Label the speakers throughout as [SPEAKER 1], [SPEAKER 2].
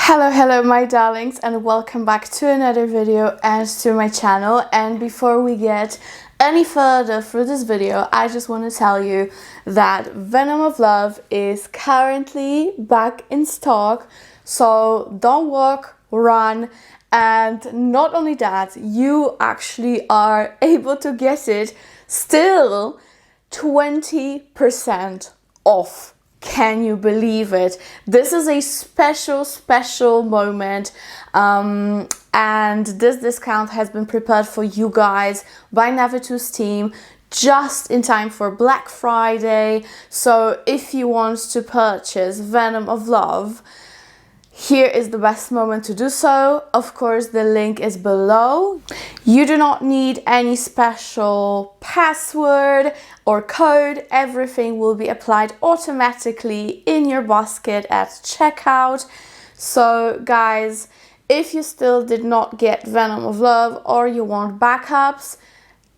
[SPEAKER 1] Hello my darlings, and welcome back to another video and to my channel. And before we get any further through this video, I just want to tell you that Venom of Love is currently back in stock, so don't walk, run. And not only that, you actually are able to get it still 20% off. Can you believe it? This is a special moment, and this discount has been prepared for you guys by Navitus team just in time for Black Friday. So if you want to purchase Venom of Love, here is the best moment to do so. Of course, the link is below. You do not need any special password or code. Everything will be applied automatically in your basket at checkout. So guys, if you still did not get Venom of Love or you want backups,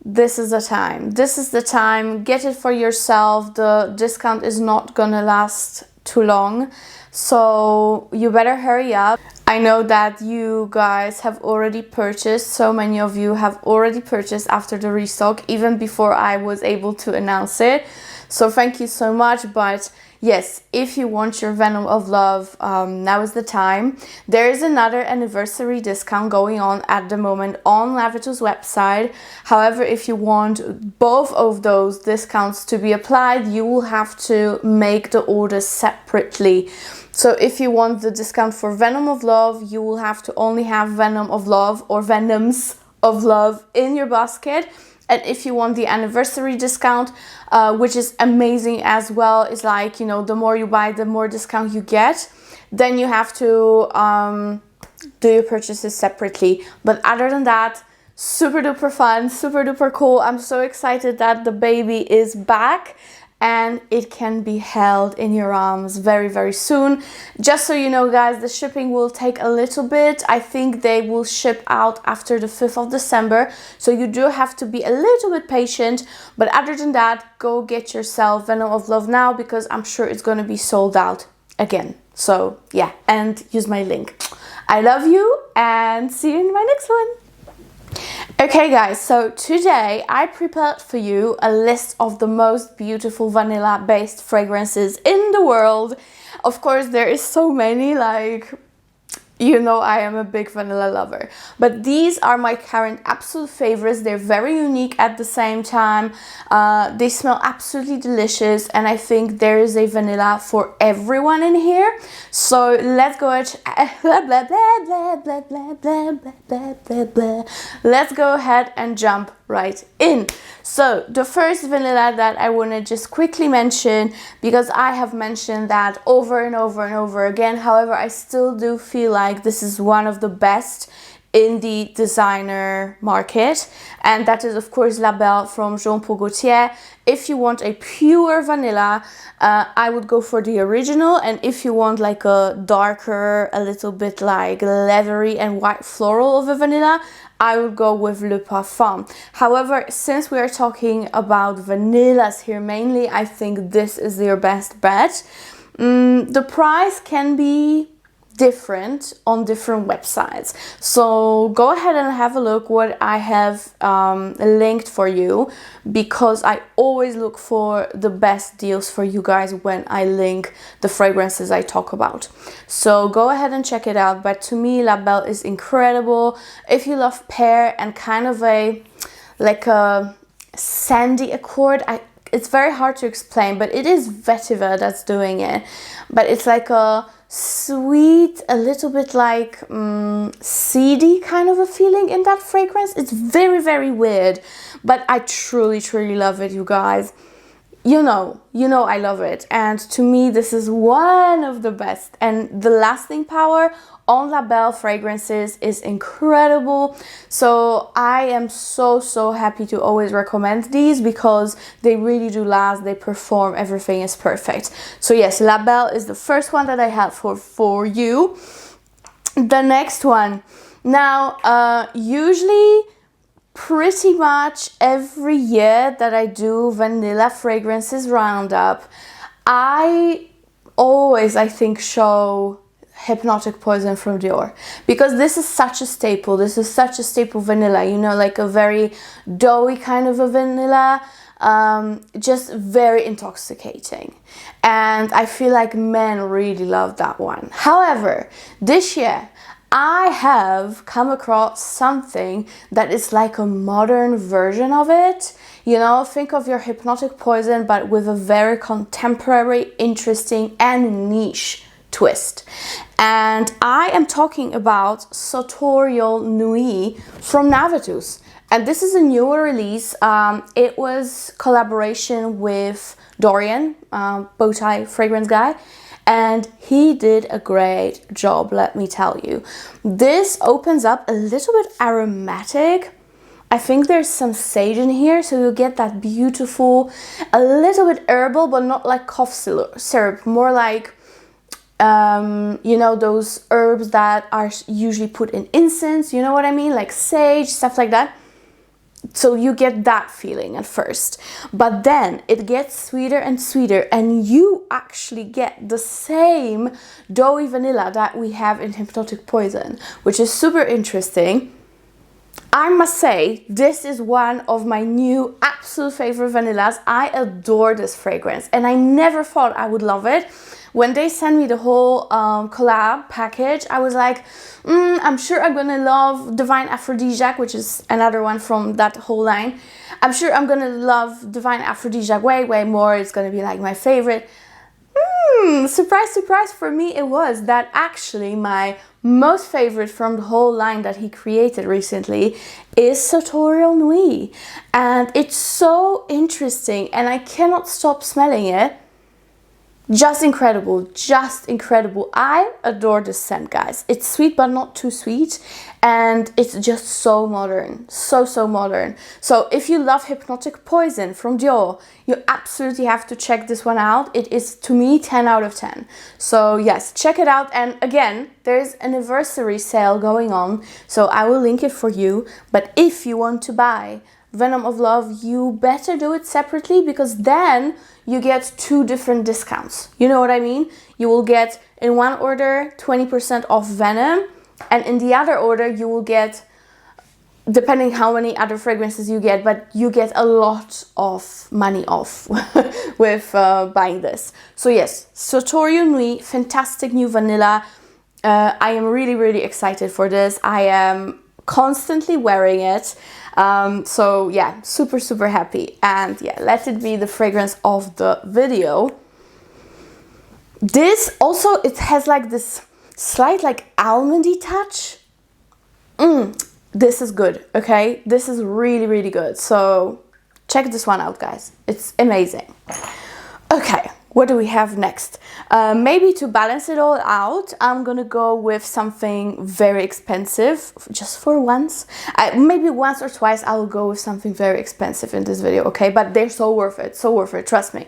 [SPEAKER 1] this is the time. This is the time. Get it for yourself. The discount is not gonna last too long, so you better hurry up. I know that you guys have already purchased, so many of you have already purchased after the restock, even before I was able to announce it, so thank you so much. But yes, if you want your Venom of Love, now is the time. There is another anniversary discount going on at the moment on Navitus website. However, if you want both of those discounts to be applied, you will have to make the order separately. So if you want the discount for Venom of Love, you will have to only have Venom of Love or Venoms of Love in your basket. And if you want the anniversary discount, which is amazing as well, it's like, you know, the more you buy, the more discount you get, then you have to do your purchases separately. But other than that, super duper fun, super duper cool. I'm so excited that the baby is back and it can be held in your arms very soon. Just so you know guys, the shipping will take a little bit. I think they will ship out after the 5th of December, so you do have to be a little bit patient. But other than that, go get yourself Venom of Love now, because I'm sure it's gonna be sold out again. So yeah, and use my link. I love you and see you in my next one. Okay guys, so today I prepared for you a list of the most beautiful vanilla based fragrances in the world. Of course, there is so many, like, you know, I am a big vanilla lover, but these are my current absolute favorites. They're very unique at the same time. They smell absolutely delicious, and I think there is a vanilla for everyone in here. So let's go let's go ahead and jump right in. So the first vanilla that I want to just quickly mention, because I have mentioned that over and over again, however, I still do feel like this is one of the best in the designer market, and that is of course La Belle from Jean Paul Gaultier. If you want a pure vanilla, I would go for the original, and if you want like a darker, a little bit like leathery and white floral of a vanilla, I would go with Le Parfum. However, since we are talking about vanillas here mainly, I think this is your best bet. The price can be different on different websites, so go ahead and have a look what I have linked for you, because I always look for the best deals for you guys when I link the fragrances I talk about. So go ahead and check it out. But to me, La Belle is incredible. If you love pear and kind of a like a sandy accord, it's very hard to explain, but it is vetiver that's doing it, but it's like a sweet, a little bit like seedy kind of a feeling in that fragrance. It's very weird, but I truly love it, you guys. You know I love it, and to me this is one of the best. And the lasting power on La Belle fragrances is incredible, so I am so happy to always recommend these, because they really do last, they perform, everything is perfect. So yes, La Belle is the first one that I have for you. The next one, now usually pretty much every year that I do vanilla fragrances roundup, I always, I think, show Hypnotic Poison from Dior, because this is such a staple. This is such a staple vanilla, you know, like a very doughy kind of a vanilla, just very intoxicating. And I feel like men really love that one. However, this year I have come across something that is like a modern version of it. You know, think of your Hypnotic Poison, but with a very contemporary, interesting and niche twist. And I am talking about Sartorial Nuit from Navitus. And this is a newer release. It was collaboration with Dorian, bow tie fragrance guy. And he did a great job, let me tell you. This opens up a little bit aromatic. I think there's some sage in here, so you get that beautiful, a little bit herbal, but not like cough syrup, more like, you know, those herbs that are usually put in incense, you know what I mean? Like sage, stuff like that. So you get that feeling at first, but then it gets sweeter and sweeter, and you actually get the same doughy vanilla that we have in Hypnotic Poison, which is super interesting. I must say, this is one of my new absolute favorite vanillas. I adore this fragrance, and I never thought I would love it. When they sent me the whole collab package, I was like, I'm sure I'm gonna love Divine Aphrodisiac, which is another one from that whole line. I'm sure I'm gonna love Divine Aphrodisiac way, way more. It's gonna be like my favorite. Surprise, surprise, for me it was that actually my most favorite from the whole line that he created recently is Sartorial Nuit. And it's so interesting, and I cannot stop smelling it. Just incredible, just incredible. I adore this scent, guys. It's sweet but not too sweet, and it's just so modern, so modern. So if you love Hypnotic Poison from Dior, you absolutely have to check this one out. It is, to me, 10 out of 10. So yes, check it out. And again, there's an anniversary sale going on, so I will link it for you. But if you want to buy Venom of Love, you better do it separately, because then you get 2 different discounts. You know what I mean? You will get in one order 20% off Venom, and in the other order you will get, depending how many other fragrances you get, but you get a lot of money off with buying this. So yes, Sartorial Nuit, fantastic new vanilla. I am really excited for this. I am constantly wearing it. So yeah, super happy. And yeah, let it be the fragrance of the video. This also, it has like this slight like almondy touch. This is good, okay? This is really good. So check this one out, guys. It's amazing. Okay, what do we have next? Maybe to balance it all out, I'm gonna go with something very expensive, just for once. Maybe once or twice I will go with something very expensive in this video, okay? But they're so worth it, trust me.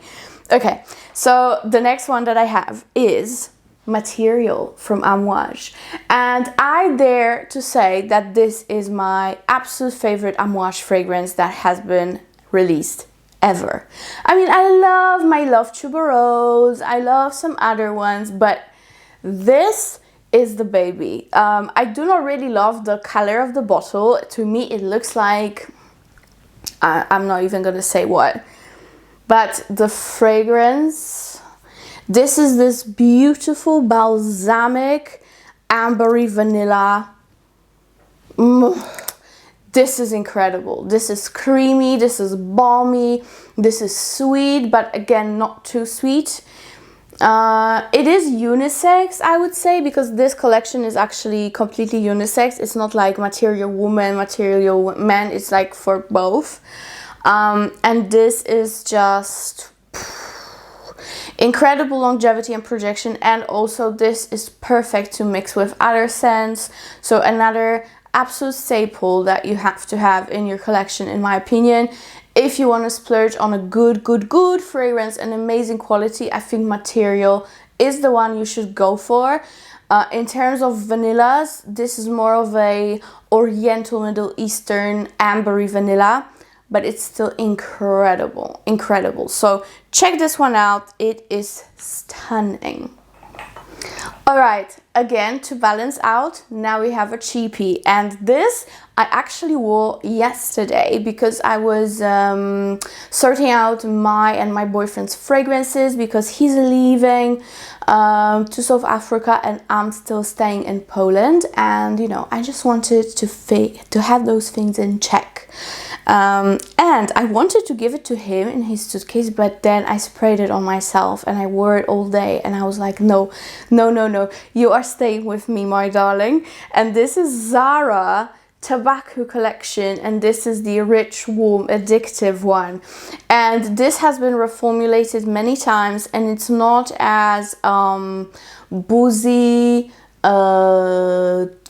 [SPEAKER 1] Okay, so the next one that I have is Material from Amouage. And I dare to say that this is my absolute favorite Amouage fragrance that has been released ever. I mean, I love my Love Tuberose, I love some other ones, but this is the baby. I do not really love the color of the bottle. To me it looks like, I'm not even gonna say what, but the fragrance, this is this beautiful balsamic ambery vanilla. This is incredible. This is creamy, this is balmy, this is sweet, but again, not too sweet. It is unisex, I would say, because this collection is actually completely unisex. It's not like Material Woman, Material Man, it's like for both. And this is just incredible longevity and projection, and also this is perfect to mix with other scents. So another absolute staple that you have to have in your collection, in my opinion. If you want to splurge on a good fragrance and amazing quality, I think Material is the one you should go for. In terms of vanillas, this is more of a Oriental Middle Eastern ambery vanilla, but it's still incredible. So check this one out, it is stunning. All right, again, to balance out, now we have a cheapie. And this I actually wore yesterday because I was sorting out my and my boyfriend's fragrances because he's leaving to South Africa and I'm still staying in Poland, and you know, I just wanted to have those things in check. And I wanted to give it to him in his suitcase, but then I sprayed it on myself and I wore it all day, and I was like, no, you are staying with me, my darling. And this is Zara tobacco collection, and this is the rich, warm, addictive one, and this has been reformulated many times, and it's not as boozy,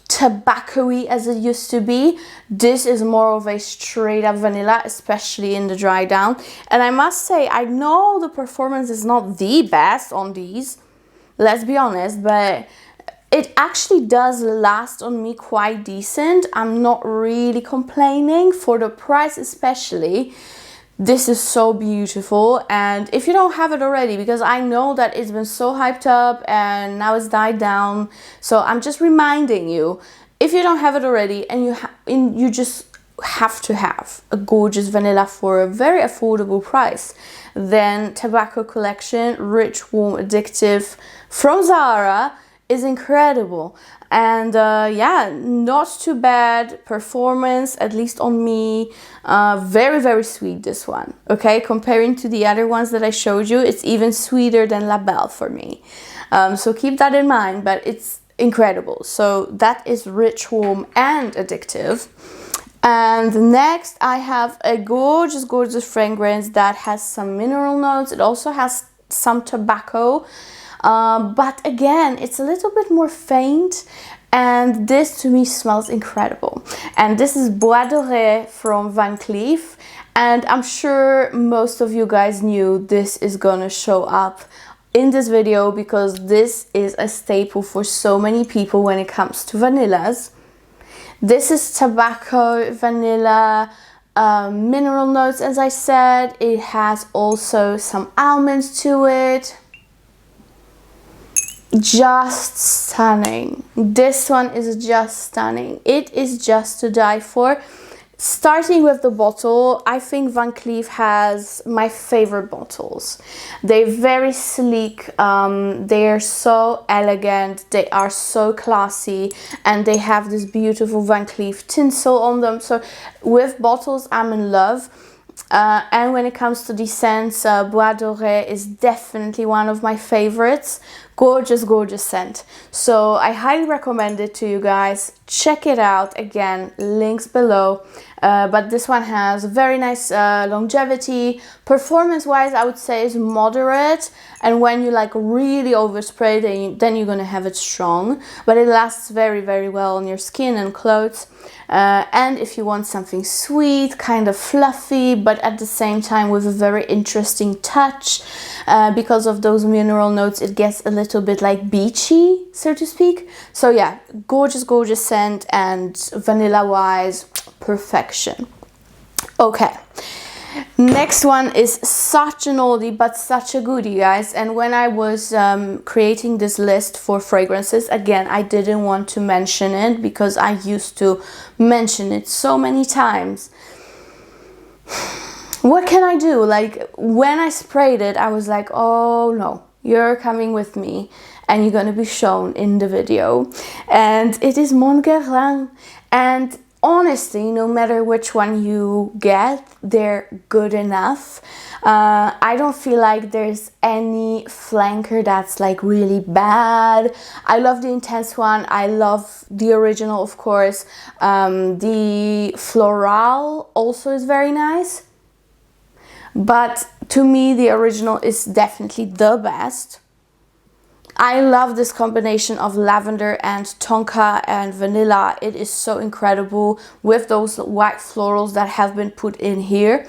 [SPEAKER 1] tobacco-y as it used to be. This is more of a straight up vanilla, especially in the dry down. And I must say, I know the performance is not the best on these, let's be honest, but it actually does last on me quite decent. I'm not really complaining for the price, especially. This is so beautiful, and if you don't have it already, because I know that it's been so hyped up and now it's died down, so I'm just reminding you, if you don't have it already and you just have to have a gorgeous vanilla for a very affordable price, then Tobacco Collection Rich Warm Addictive from Zara is incredible. And yeah, not too bad performance, at least on me. Very sweet, this one, okay? Comparing to the other ones that I showed you, it's even sweeter than La Belle for me. So keep that in mind, but it's incredible. So that is rich, warm, and addictive. And next I have a gorgeous fragrance that has some mineral notes. It also has some tobacco. But again, it's a little bit more faint, and this to me smells incredible. And this is Bois Doree from Van Cleef, and I'm sure most of you guys knew this is gonna show up in this video because this is a staple for so many people when it comes to vanillas. This is tobacco, vanilla, mineral notes, as I said. It has also some almonds to it. Just stunning. This one is just stunning. It is just to die for. Starting with the bottle, I think Van Cleef has my favorite bottles. They're very sleek, they are so elegant, they are so classy, and they have this beautiful Van Cleef tinsel on them. So with bottles, I'm in love. And when it comes to the scents, Bois Doree is definitely one of my favorites. Gorgeous scent. So I highly recommend it to you guys. Check it out. Again, links below. But this one has very nice longevity. Performance wise, I would say is moderate, and when you like really overspray, then you're gonna have it strong, but it lasts very well on your skin and clothes. And if you want something sweet, kind of fluffy, but at the same time with a very interesting touch, because of those mineral notes, it gets a little bit like beachy, so to speak. So yeah, gorgeous scent, and vanilla wise, perfection. Okay, next one is such an oldie but such a goodie, guys. And when I was creating this list for fragrances, again, I didn't want to mention it because I used to mention it so many times. What can I do? Like, when I sprayed it, I was like, oh no, you're coming with me and you're gonna be shown in the video. And it is Mon Guerlain. And honestly, no matter which one you get, they're good enough. I don't feel like there's any flanker that's like really bad. I love the intense one. I love the original, of course. The floral also is very nice. But to me, the original is definitely the best. I love this combination of lavender and tonka and vanilla. It is so incredible with those white florals that have been put in here.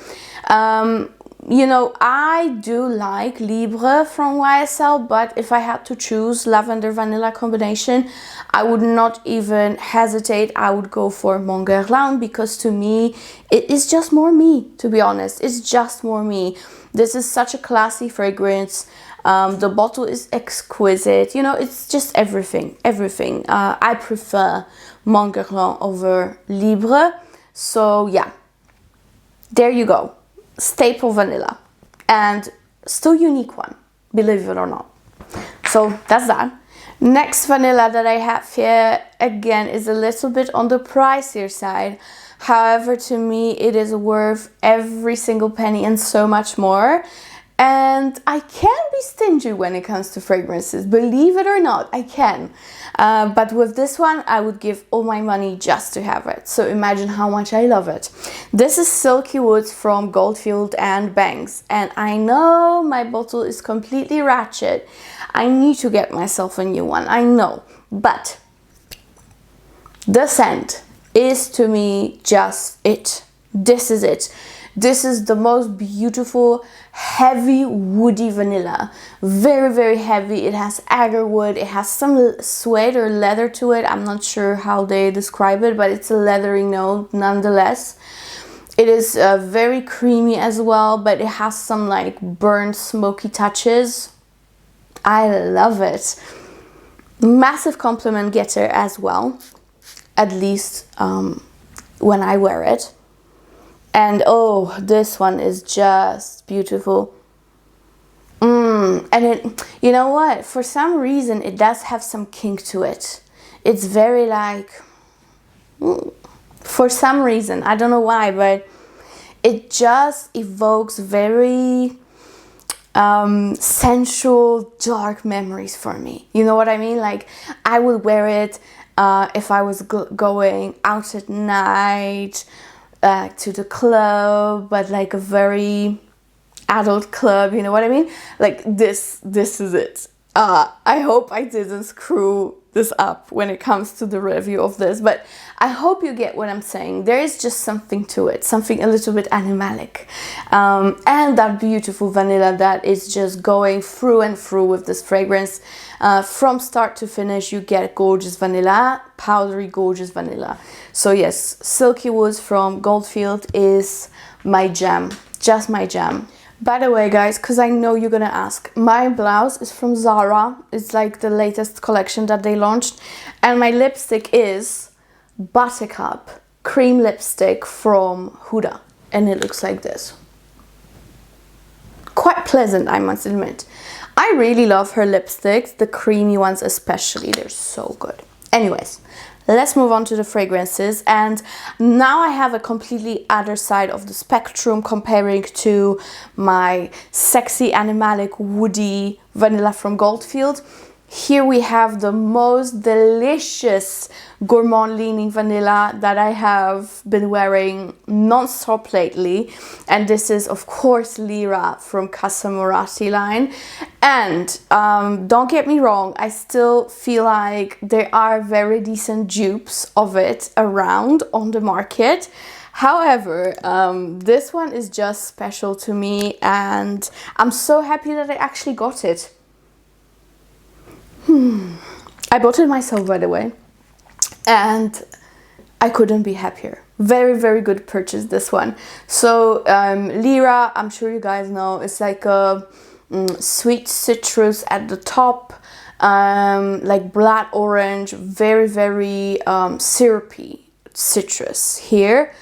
[SPEAKER 1] you know, I do like Libre from YSL, but if I had to choose lavender vanilla combination, I would not even hesitate. I would go for Mon Guerlain, because to me, it is just more me, to be honest. It's just more me. This is such a classy fragrance. The bottle is exquisite. You know, it's just everything, everything. I prefer Mon Guerlain over Libre. So yeah, there you go. Staple vanilla, and still unique one, believe it or not. So that's that. Next vanilla that I have here, again, is a little bit on the pricier side. However, to me, it is worth every single penny and so much more. And I can be stingy when it comes to fragrances, believe it or not, I can. But with this one, I would give all my money just to have it. So imagine how much I love it. This is Silky Woods from Goldfield and Banks. And I know my bottle is completely ratchet. I need to get myself a new one, I know. But the scent is, to me, just it. This is it. This is the most beautiful, heavy, woody vanilla. Very, very heavy. It has agarwood. It has some suede or leather to it. I'm not sure how they describe it, but it's a leathery note nonetheless. It is very creamy as well, but it has some like burnt, smoky touches. I love it. Massive compliment getter as well, at least when I wear it. And oh, this one is just beautiful. And it, you know what? For some reason, it does have some kink to it. It's very like, for some reason, I don't know why, but it just evokes very sensual, dark memories for me. You know what I mean? Like, I would wear it if I was going out at night, to the club, but like a very adult club, you know what I mean? Like this is it. I hope I didn't screw this up when it comes to the review of this, but I hope you get what I'm saying. There is just something to it, something a little bit animalic. And that beautiful vanilla that is just going through and through with this fragrance. From start to finish, you get gorgeous vanilla, powdery, gorgeous vanilla. So yes, Silky Woods from Goldfield is my jam, just my jam. By the way, guys, because I know you're gonna ask, my blouse is from Zara. It's like the latest collection that they launched. And my lipstick is Buttercup cream lipstick from Huda. And it looks like this. Quite pleasant, I must admit. I really love her lipsticks, the creamy ones especially. They're so good. Anyways, let's move on to the fragrances. And now I have a completely other side of the spectrum comparing to my sexy, animalic, woody vanilla from Goldfield. Here we have the most delicious gourmand leaning vanilla that I have been wearing non-stop lately. And this is, of course, Lira from Casa Moratti line. And don't get me wrong, I still feel like there are very decent dupes of it around on the market. However, this one is just special to me, and I'm so happy that I actually got it. I bought it myself, by the way, and I couldn't be happier. Very, very good purchase, this one. So Lira, I'm sure you guys know, it's like a sweet citrus at the top, like blood orange, very, very syrupy citrus here.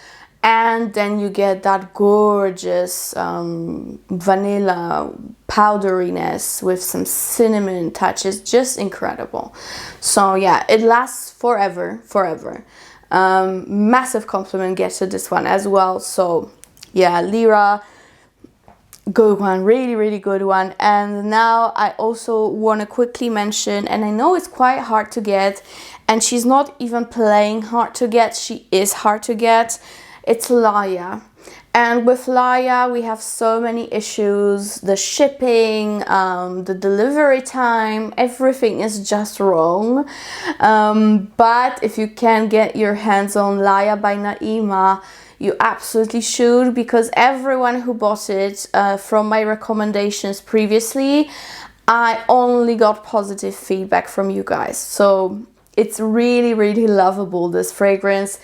[SPEAKER 1] And then you get that gorgeous vanilla powderiness with some cinnamon touches, just incredible. So yeah, it lasts forever, forever. Massive compliment getter, this one as well. So yeah, Lira, good one, really, really good one. And now I also want to quickly mention, and I know it's quite hard to get, and she's not even playing hard to get, she is hard to get. It's Laya. And with Laya, we have so many issues. The shipping, the delivery time, everything is just wrong. But if you can get your hands on Laya by Naima, You absolutely should, because everyone who bought it from my recommendations previously, I only got positive feedback from you guys. So it's really, really lovable, this fragrance.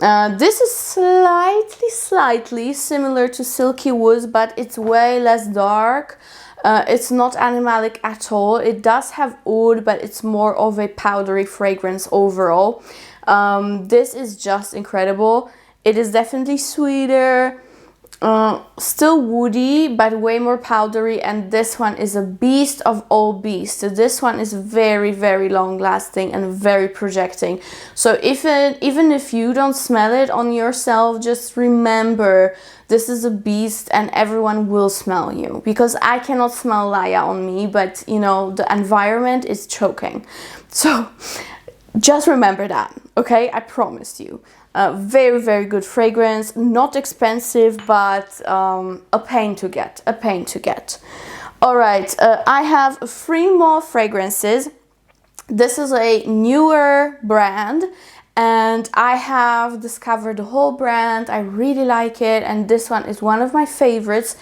[SPEAKER 1] This is slightly similar to Silky Woods, but it's way less dark. It's not animalic at all. It does have oud, but it's more of a powdery fragrance overall. This is just incredible. It is definitely sweeter, still woody, but way more powdery, and this one is a beast of all beasts. So this one is very, very long lasting and very projecting. So even if you don't smell it on yourself, just remember this is a beast and everyone will smell you, because I cannot smell Laya on me, but you know, the environment is choking. So just remember that, okay? I promise you. Very, very good fragrance, not expensive, but a pain to get, All right, I have 3 more fragrances. This is a newer brand, and I have discovered the whole brand. I really like it, and this one is one of my favorites.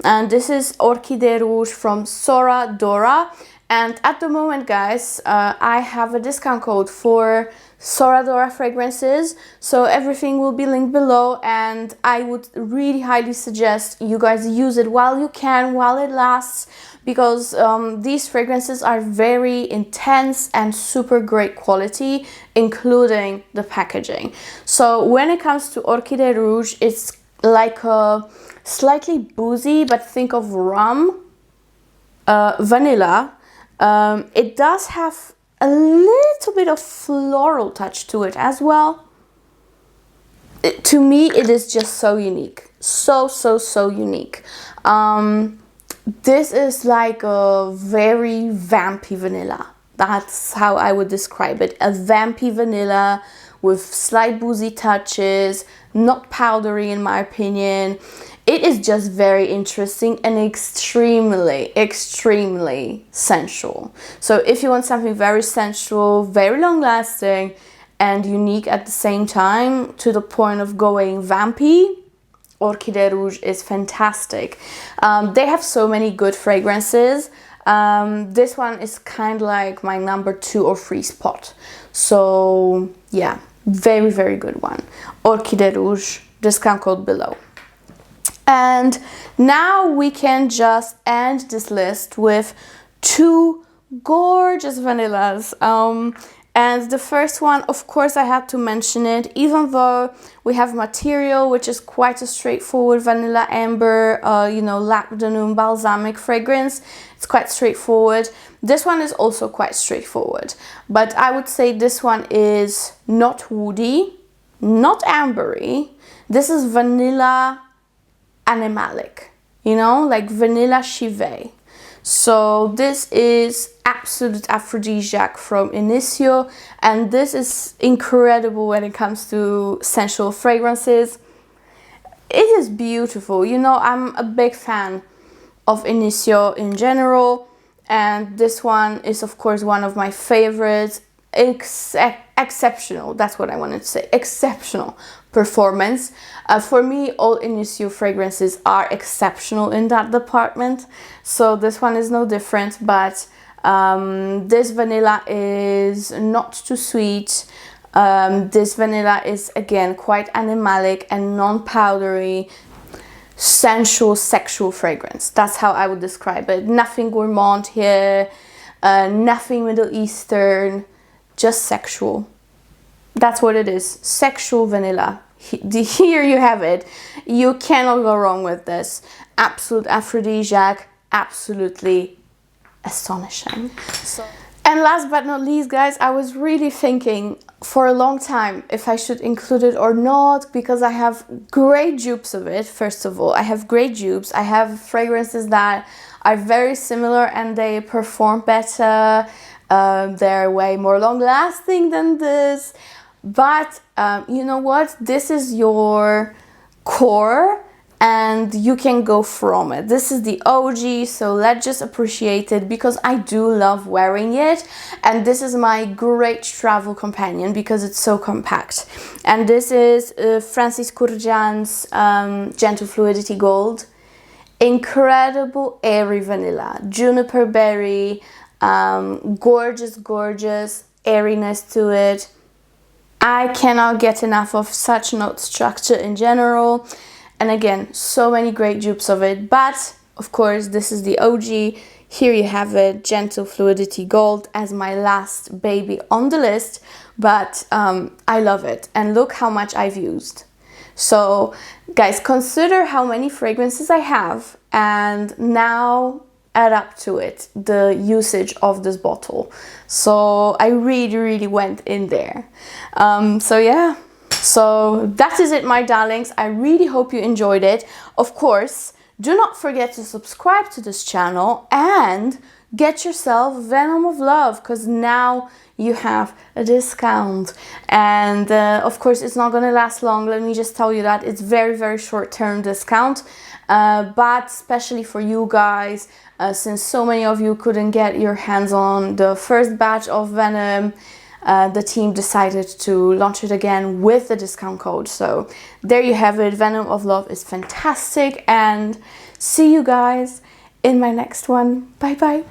[SPEAKER 1] And this is Orchidee Rouge from Sora, Dora. And at the moment, guys, I have a discount code for Sora Dora fragrances, so everything will be linked below, and I would really highly suggest you guys use it while you can, while it lasts, because these fragrances are very intense and super great quality, including the packaging. So when it comes to Orchidee Rouge, it's like a slightly boozy, but think of rum, vanilla. It does have a little bit of floral touch to it as well. To me, it is just so unique. So unique. This is like a very vampy vanilla. That's how I would describe it. A vampy vanilla with slight boozy touches, not powdery in my opinion. It is just very interesting and extremely sensual. So if you want something very sensual, very long lasting and unique at the same time, to the point of going vampy, Orchidee Rouge is fantastic. They have so many good fragrances. This one is kind of like my number 2 or 3 spot. So yeah, very, very good one. Orchidee Rouge, discount code below. And now we can just end this list with 2 gorgeous vanillas. And the first one, of course, I had to mention it, even though we have material, which is quite a straightforward vanilla amber, you know, labdanum balsamic fragrance. It's quite straightforward. This one is also quite straightforward, but I would say this one is not woody, not ambery. This is vanilla animalic, you know, like vanilla chive. So this is Absolute Aphrodisiac from Initio, and this is incredible when it comes to sensual fragrances. It is beautiful. You know, I'm a big fan of Initio in general, and this one is of course one of my favorites. Exceptional, that's what I wanted to say, exceptional performance. For me, all Initio fragrances are exceptional in that department, so this one is no different, but this vanilla is not too sweet. This vanilla is again quite animalic and non-powdery, sensual, sexual fragrance. That's how I would describe it. Nothing gourmand here, nothing Middle Eastern, just sexual. That's what it is, sexual vanilla. Here you have it. You cannot go wrong with this. Absolute Aphrodisiac, absolutely astonishing. And last but not least, guys, I was really thinking for a long time if I should include it or not, because I have great dupes of it. First of all, I have great dupes. I have fragrances that are very similar and they perform better. They're way more long lasting than this. But you know what? This is your core, and you can go from it. This is the OG, so let's just appreciate it because I do love wearing it, and this is my great travel companion because it's so compact. And this is Francis Kurkdjian's Gentle Fluidity Gold. Incredible airy vanilla, juniper berry, gorgeous airiness to it. I cannot get enough of such note structure in general, and again, so many great dupes of it, but of course this is the OG. Here you have it, Gentle Fluidity Gold, as my last baby on the list, but I love it, and look how much I've used. So guys, consider how many fragrances I have and now add up to it the usage of this bottle. So I really went in there. So yeah, so that is it, my darlings. I really hope you enjoyed it. Of course, do not forget to subscribe to this channel and get yourself Venom of Love, because now you have a discount, and of course it's not gonna last long. Let me just tell you that it's very short-term discount, but especially for you guys, since so many of you couldn't get your hands on the first batch of Venom, the team decided to launch it again with the discount code. So there you have it. Venom of Love is fantastic, and see you guys in my next one. Bye bye.